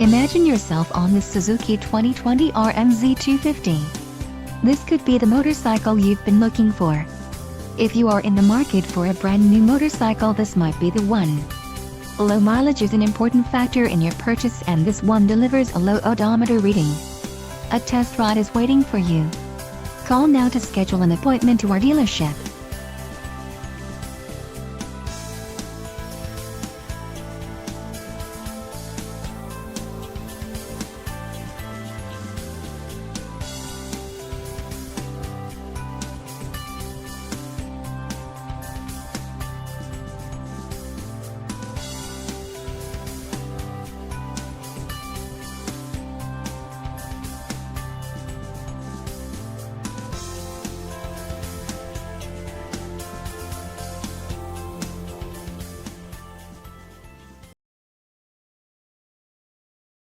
Imagine yourself on the Suzuki 2020 RM-Z250. This could be the motorcycle you've been looking for. If you are in the market for a brand new motorcycle, this might be the one. Low mileage is an important factor in your purchase, and this one delivers a low odometer reading. A test ride is waiting for you. Call now to schedule an appointment to our dealership.